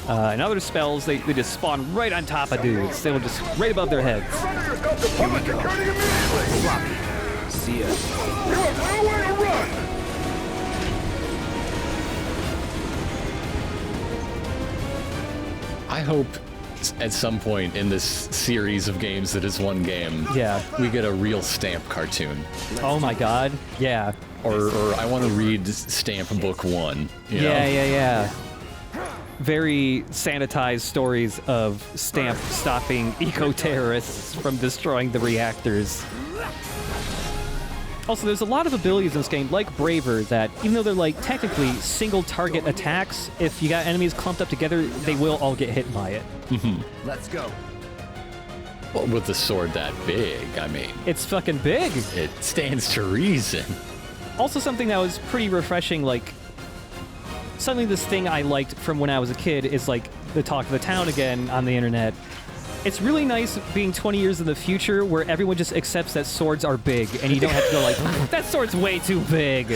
And other spells, they just spawn right on top of dudes. They will just right above their heads. Here we go. See ya. You have nowhere to run! I hope at some point in this series of games that is one game, we get a real Stamp cartoon. Oh my god, yeah. Or I want to read Stamp Book 1. You know? Yeah. Very sanitized stories of Stamp stopping eco-terrorists from destroying the reactors. Also, there's a lot of abilities in this game, like Braver, that even though they're like technically single-target attacks, if you got enemies clumped up together, they will all get hit by it. Let's go. Well, with the sword that big, I mean... It's fucking big! It stands to reason. Also something that was pretty refreshing, like... Suddenly this thing I liked from when I was a kid is like the talk of the town again on the internet. It's really nice being 20 years in the future where everyone just accepts that swords are big and you don't have to go like, that sword's way too big.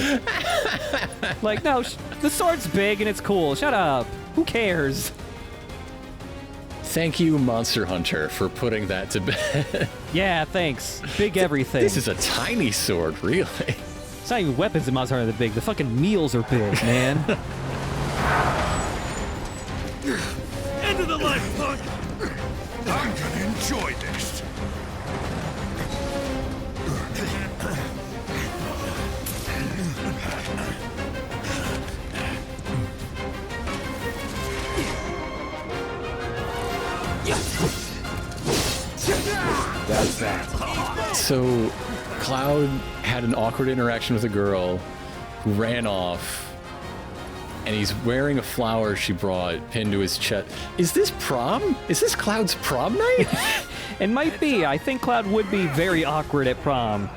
Like, no, the sword's big and it's cool. Shut up. Who cares? Thank you, Monster Hunter, for putting that to bed. Yeah, thanks. Big everything. This is a tiny sword, really. It's not even weapons in Monster Hunter that big. The fucking meals are big, man. End of the life, punk! I'm gonna enjoy this. That's that. So, Cloud had an awkward interaction with a girl who ran off, and he's wearing a flower she brought pinned to his chest. Is this prom? Is this Cloud's prom night? It might be. I think Cloud would be very awkward at prom.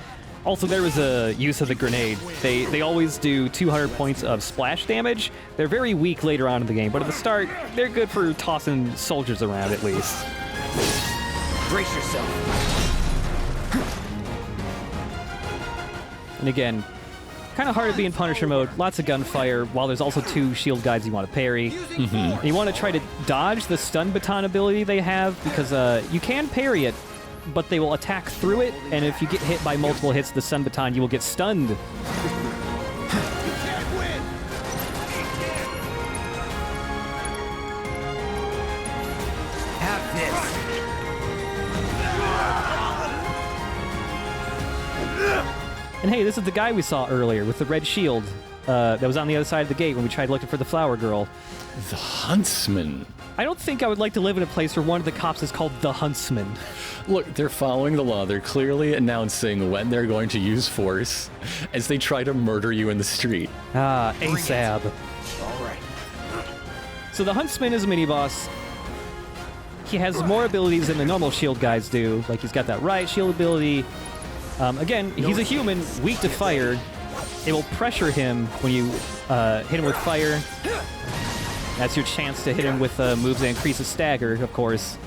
Also, there was a use of the grenade. They always do 200 points of splash damage. They're very weak later on in the game, but at the start, they're good for tossing soldiers around at least. Brace yourself. And again, kind of hard to be in Punisher mode. Lots of gunfire, while there's also 2 shield guides you want to parry. And you want to try to dodge the stun baton ability they have, because you can parry it, but they will attack through it, and if you get hit by multiple hits of the stun baton, you will get stunned. Have this. And hey, this is the guy we saw earlier with the red shield that was on the other side of the gate when we tried looking for the flower girl. The Huntsman. I don't think I would like to live in a place where one of the cops is called the Huntsman. Look, they're following the law. They're clearly announcing when they're going to use force as they try to murder you in the street. Ah, ASAB. All right. So the Huntsman is a mini-boss. He has more abilities than the normal shield guys do. Like, he's got that riot shield ability. Again, he's a human, weak to fire. It will pressure him when you hit him with fire. That's your chance to hit him with moves that increase his stagger, of course.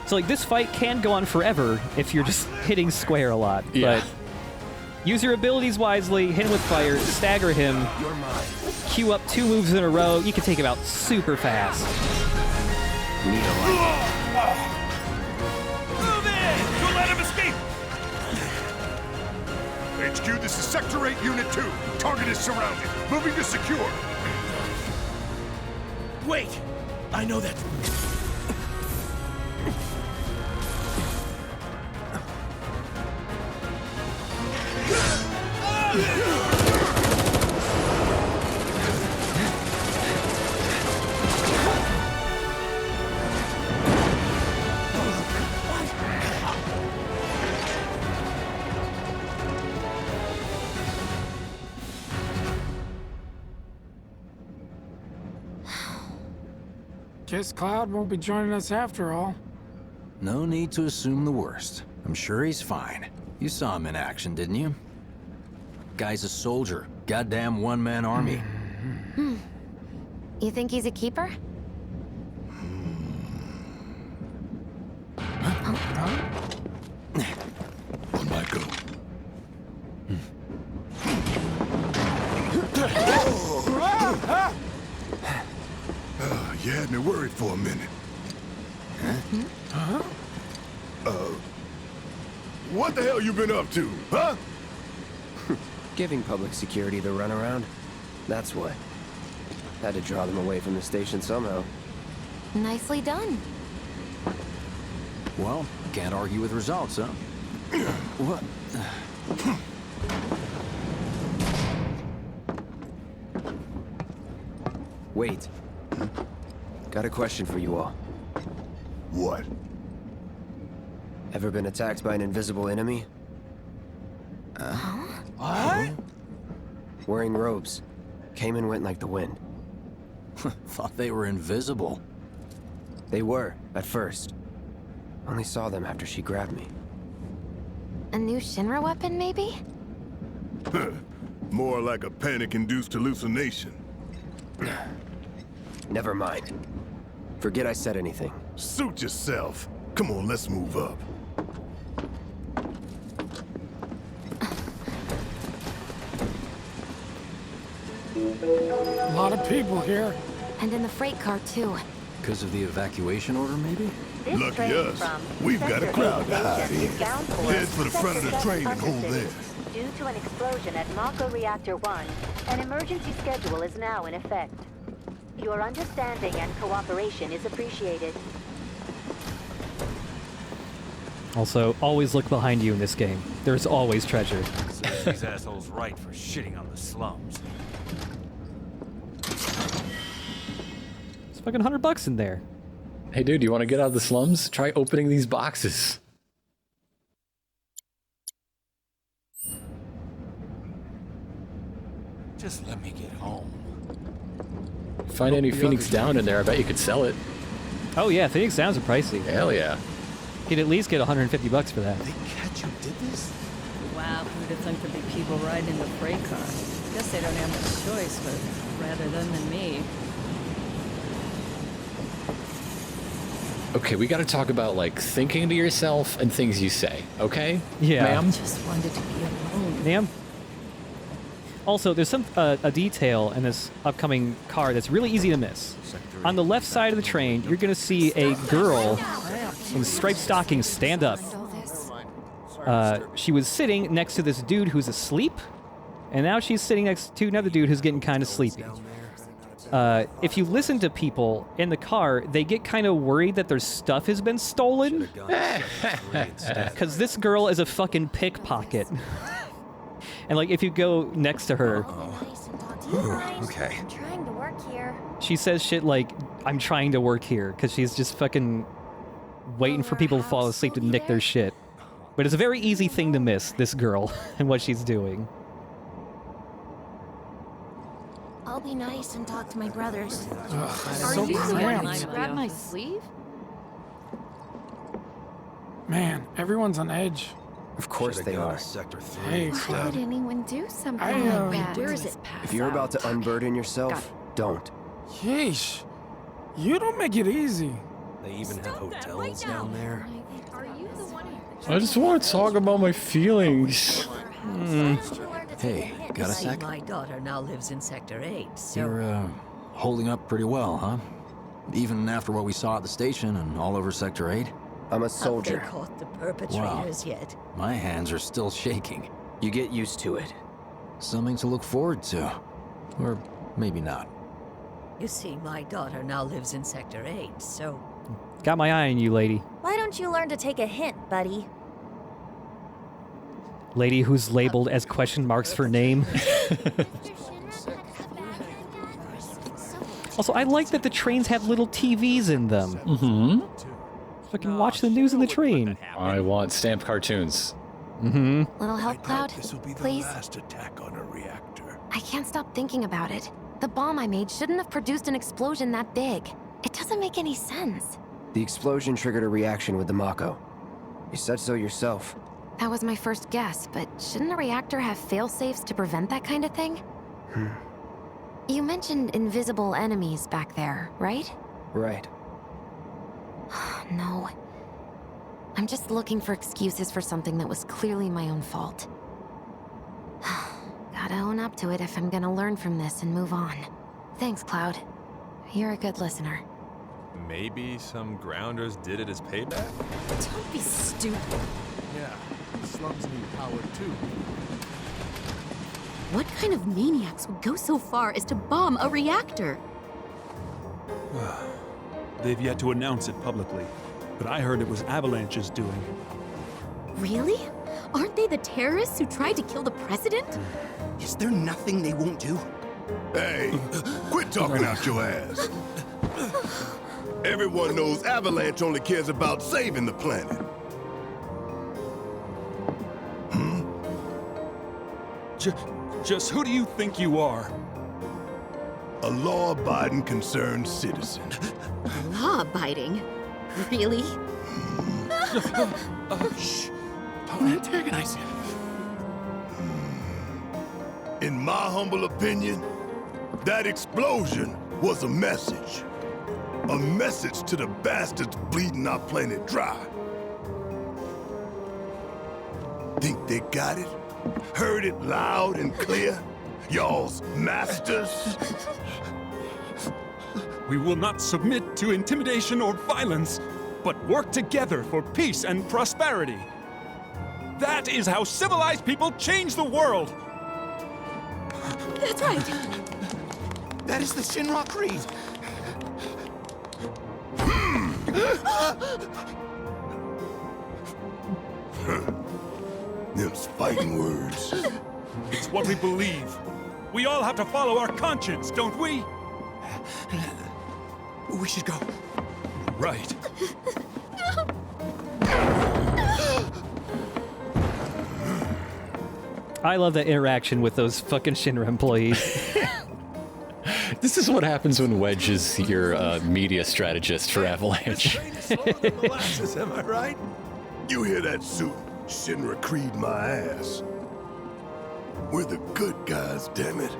So, like, this fight can go on forever if you're just hitting square a lot. Yeah. But use your abilities wisely, hit him with fire, stagger him, queue up 2 moves in a row. You can take him out super fast. Move in! Don't let him escape! HQ, this is Sector 8, Unit 2. Target is surrounded. Moving to secure. Wait! I know that. Guess Cloud won't be joining us after all. No need to assume the worst. I'm sure he's fine. You saw him in action, didn't you? Guy's a soldier. Goddamn one-man army. You think he's a keeper? On my go. You had me worried for a minute. Huh? What the hell you been up to, huh? Giving public security the runaround. That's what. Had to draw them away from the station somehow. Nicely done. Well, can't argue with results, huh? What? Wait. Got a question for you all. What? Ever been attacked by an invisible enemy? What? Wearing robes. Came and went like the wind. Thought they were invisible. They were, at first. Only saw them after she grabbed me. A new Shinra weapon, maybe? More like a panic-induced hallucination. Never mind. Forget I said anything. Suit yourself. Come on, let's move up. A lot of people here. And in the freight car, too. Because of the evacuation order, maybe? Lucky us. We've got a crowd to hide in. Head for the front of the train and hold there. Due to an explosion at Mako Reactor 1, an emergency schedule is now in effect. Your understanding and cooperation is appreciated. Also, always look behind you in this game. There's always treasure. These assholes right for shitting on the slums. It's fucking $100 in there. Hey dude, you want to get out of the slums? Try opening these boxes. Just let me get home. Find any Phoenix Down in there, I bet you could sell it. Oh yeah, Phoenix Downs are pricey. Hell yeah. You'd at least get $150 for that. They catch who did this? Wow, who'd have thunk there'd be people riding in the freight car? Guess they don't have much choice, but rather them than me. Okay, we gotta talk about, like, thinking to yourself and things you say, okay? Yeah. Ma'am? Just wanted to be alone. Ma'am? Also, there's a detail in this upcoming car that's really easy to miss. On the left side of the train, you're gonna see a girl in striped stockings stand up. She was sitting next to this dude who's asleep, and now she's sitting next to another dude who's getting kind of sleepy. If you listen to people in the car, they get kind of worried that their stuff has been stolen. Because this girl is a fucking pickpocket. And like, if you go next to her, Okay. I'm trying to work here. she says shit like, "I'm trying to work here," because she's just fucking waiting for people to fall asleep to nick their shit. But it's a very easy thing to miss, this girl, and what she's doing. I'll be nice and talk to my brothers. Are you the one cramped. to grab my sleeve? Man, everyone's on edge. Of course they are. Sector 3. Hey, Why would anyone do something I, like that? Where is it, Pat? If you're about to unburden yourself, don't. Yeesh. You don't make it easy. They even have hotels down there. Are you the one I just want to talk about my feelings. Hey, got a sec? My daughter now lives in Sector 8, so... You're, holding up pretty well, huh? Even after what we saw at the station and all over Sector 8? I'm a Have soldier. they caught the perpetrators yet? My hands are still shaking. You get used to it. Something to look forward to. Or maybe not. You see, my daughter now lives in Sector 8, so... Got my eye on you, lady. Why don't you learn to take a hint, buddy? Lady who's labeled as question marks for name. Also, I like that the trains have little TVs in them. Mm-hmm. Fucking watch the news in the train. I want stamped cartoons. Mm-hmm. Little help, Cloud? This will be the Please? last attack on a reactor. I can't stop thinking about it. The bomb I made shouldn't have produced an explosion that big. It doesn't make any sense. The explosion triggered a reaction with the Mako. You said so yourself. That was my first guess, but shouldn't a reactor have fail-safes to prevent that kind of thing? You mentioned invisible enemies back there, right? Right. No. I'm just looking for excuses for something that was clearly my own fault. Gotta own up to it if I'm gonna learn from this and move on. Thanks, Cloud. You're a good listener. Maybe some grounders did it as payback? Don't be stupid. Yeah, slums need power too. What kind of maniacs would go so far as to bomb a reactor? They've yet to announce it publicly, but I heard it was Avalanche's doing. Really? Aren't they the terrorists who tried to kill the president? Is there nothing they won't do? Hey, quit talking out your ass. Everyone knows Avalanche only cares about saving the planet. Just who do you think you are? A law-abiding, concerned citizen. Law-abiding? Really? Shh. Don't antagonize him. In my humble opinion, that explosion was a message. A message to the bastards bleeding our planet dry. Think they got it? Heard it loud and clear? Y'all's masters? We will not submit to intimidation or violence, but work together for peace and prosperity. That is how civilized people change the world! That's right! That is the Shinra Creed! Them's fighting words. It's what we believe. We all have to follow our conscience, don't we? We should go. Right. I love that interaction with those fucking Shinra employees. This is what happens when Wedge is your media strategist for Avalanche. Am I right? You hear that suit? Shinra Creed my ass. We're the good guys, damn it.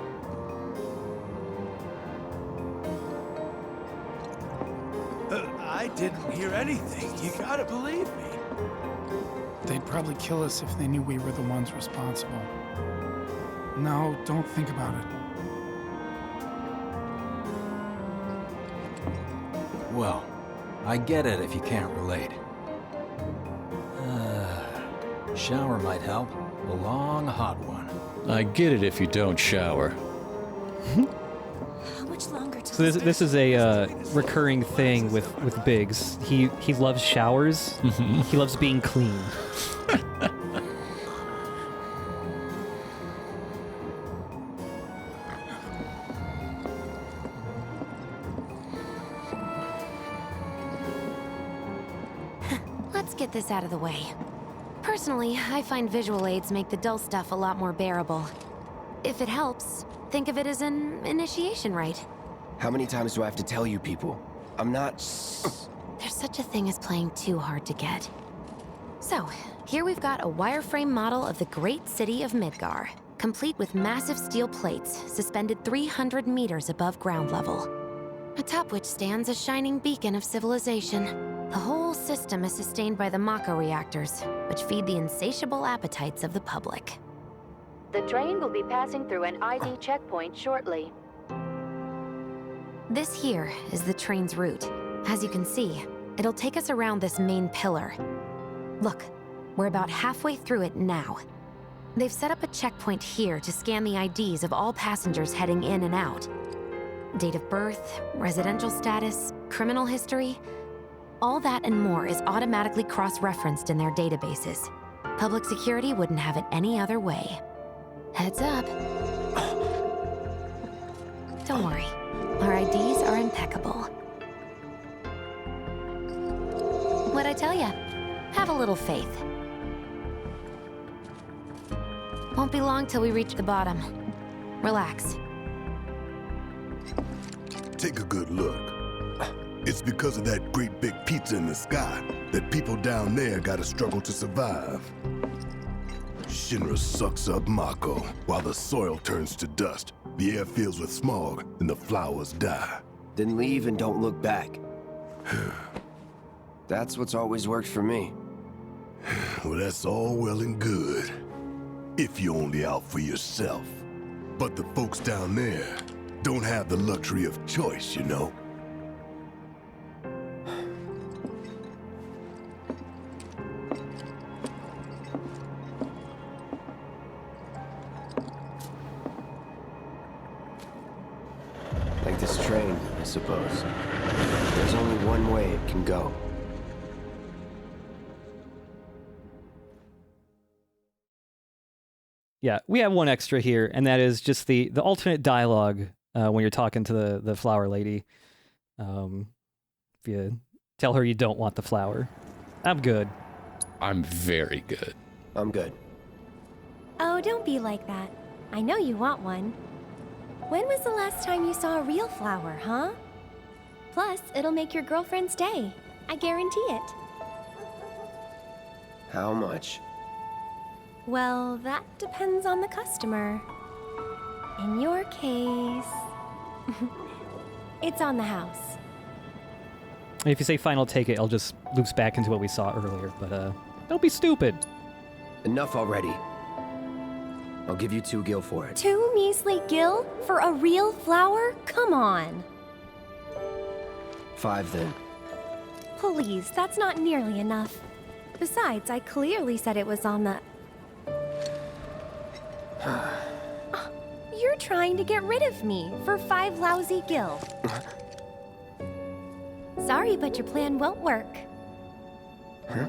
I didn't hear anything. You gotta believe me. They'd probably kill us if they knew we were the ones responsible. No, don't think about it. Well, I get it if you can't relate. Shower might help. A long, hot one. I get it if you don't shower. How much longer till So this is a recurring thing with Biggs. He loves showers. He loves being clean. get this out of the way. Personally, I find visual aids make the dull stuff a lot more bearable. If it helps, think of it as an initiation rite. How many times do I have to tell you people? I'm not... There's such a thing as playing too hard to get. So, here we've got a wireframe model of the great city of Midgar, complete with massive steel plates suspended 300 meters above ground level, atop which stands a shining beacon of civilization. The whole system is sustained by the Mako reactors, which feed the insatiable appetites of the public. The train will be passing through an ID checkpoint shortly. This here is the train's route. As you can see, it'll take us around this main pillar. Look, we're about halfway through it now. They've set up a checkpoint here to scan the IDs of all passengers heading in and out. Date of birth, residential status, criminal history, all that and more is automatically cross-referenced in their databases. Public security wouldn't have it any other way. Heads up. Don't worry, our IDs are impeccable. What'd I tell ya? Have a little faith. Won't be long till we reach the bottom. Relax. Take a good look. It's because of that great big pizza in the sky that people down there gotta struggle to survive. Shinra sucks up Mako while the soil turns to dust, the air fills with smog, and the flowers die. Then leave and don't look back. That's what's always worked for me. Well, that's all well and good. If you're only out for yourself. But the folks down there don't have the luxury of choice, you know? Like this train, I suppose. There's only one way it can go. Yeah, we have one extra here, and that is just the alternate dialogue when you're talking to the flower lady. If you tell her you don't want the flower. I'm good. I'm very good. I'm good. Oh, don't be like that. I know you want one. When was the last time you saw a real flower, huh? Plus, it'll make your girlfriend's day. I guarantee it. How much? Well, that depends on the customer. In your case, it's on the house. And if you say final take it, I'll just loops back into what we saw earlier, but don't be stupid. Enough already. I'll give you 2 gil for it. 2 measly gil for a real flower? Come on. 5 then. Please, that's not nearly enough. Besides, I clearly said it was on the... You're trying to get rid of me for 5 lousy gil. Sorry, but your plan won't work. Huh?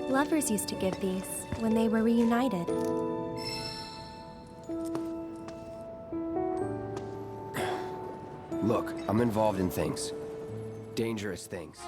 Lovers used to give these when they were reunited. Look, I'm involved in things. Dangerous things.